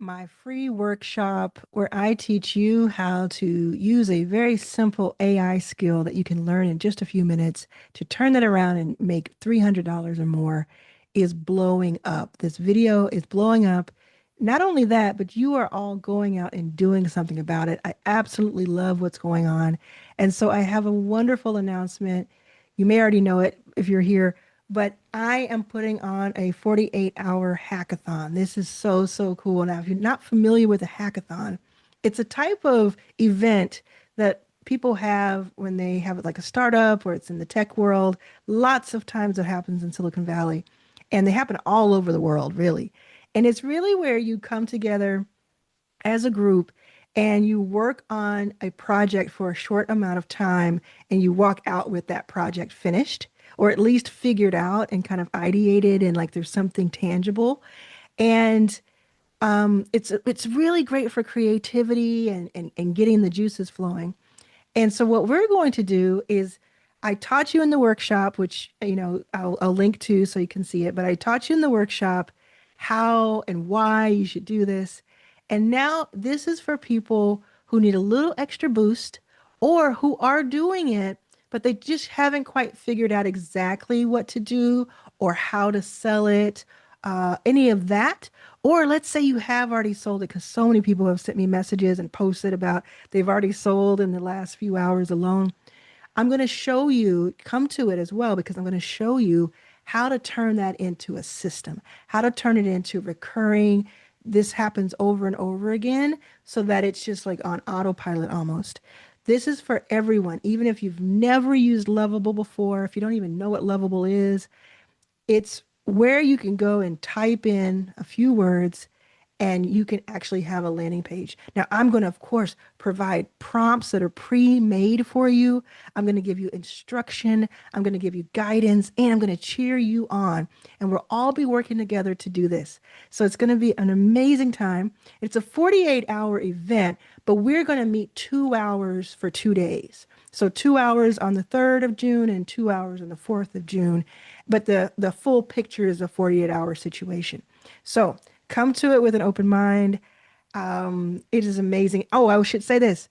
My free workshop where I teach you how to use a very simple AI skill that you can learn in just a few minutes to turn that around and make $300 or more is blowing up. This video is blowing up. Not only that, but you are all going out and doing something about it. I absolutely love what's going on. And so I have a wonderful announcement. You may already know it if you're here, but I am putting on a 48-hour hackathon. This is so, so cool. Now, if you're not familiar with a hackathon, it's a type of event that people have when they have like a startup or it's in the tech world. Lots of times it happens in Silicon Valley, and they happen all over the world, really. And it's really where you come together as a group and you work on a project for a short amount of time and you walk out with that project finished or at least figured out and kind of ideated and like there's something tangible. And it's really great for creativity and getting the juices flowing. And so what we're going to do is I taught you in the workshop, which, I'll link to so you can see it, but I taught you in the workshop how and why you should do this. And now this is for people who need a little extra boost or who are doing it, but they just haven't quite figured out exactly what to do or how to sell it, any of that. Or let's say you have already sold it because so many people have sent me messages and posted about they've already sold in the last few hours alone. I'm going to show you, come to it as well, because I'm going to show you how to turn that into a system, how to turn it into recurring. This happens over and over again so that it's just like on autopilot almost. This is for everyone, even if you've never used Lovable before, if you don't even know what Lovable is, it's where you can go and type in a few words and you can actually have a landing page. Now, I'm going to, of course, provide prompts that are pre-made for you. I'm going to give you instruction. I'm going to give you guidance, and I'm going to cheer you on. And we'll all be working together to do this. So it's going to be an amazing time. It's a 48-hour event, but we're going to meet 2 hours for 2 days. So 2 hours on the 3rd of June and 2 hours on the 4th of June. But the full picture is a 48-hour situation. So come to it with an open mind. It is amazing. Oh, I should say this.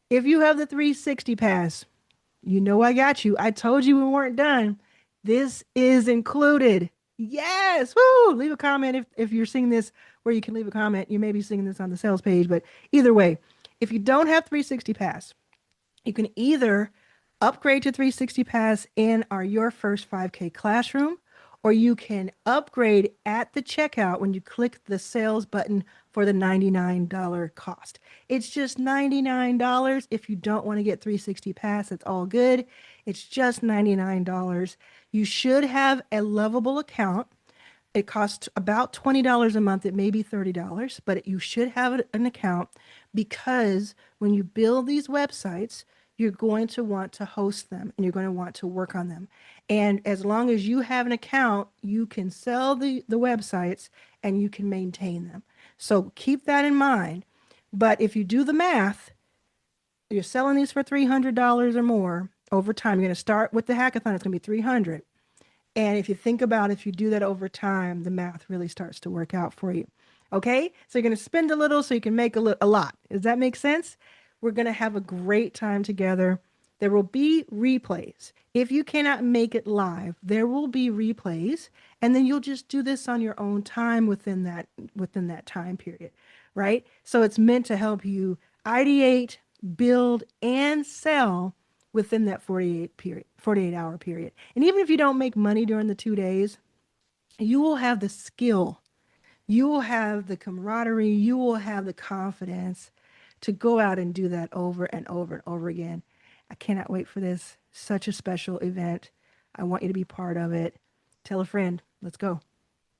If you have the 360 pass, you know I got you. I told you we weren't done. This is included. Yes. Woo! Leave a comment if you're seeing this where you can leave a comment. You may be seeing this on the sales page, but either way, if you don't have 360 pass, you can either upgrade to 360 Pass in our Your First 5K classroom, or you can upgrade at the checkout when you click the sales button for the $99 cost. It's just $99 if you don't want to get 360 Pass. It's all good. It's just $99. You should have a Lovable account. It costs about $20 a month. It may be $30, but you should have an account because when you build these websites, you're going to want to host them and you're going to want to work on them. And as long as you have an account, you can sell the websites and you can maintain them. So keep that in mind. But if you do the math, you're selling these for $300 or more over time. You're going to start with the hackathon, it's going to be 300. And if you think about if you do that over time, the math really starts to work out for you. Okay? So you're going to spend a little so you can make a lot. Does that make sense? We're going to have a great time together. There will be replays. If you cannot make it live, there will be replays, and then you'll just do this on your own time within that time period, right? So it's meant to help you ideate, build, and sell within that 48-hour period. And even if you don't make money during the 2 days, you will have the skill, you will have the camaraderie, you will have the confidence to go out and do that over and over and over again. I cannot wait for this. Such a special event. I want you to be part of it. Tell a friend. Let's go.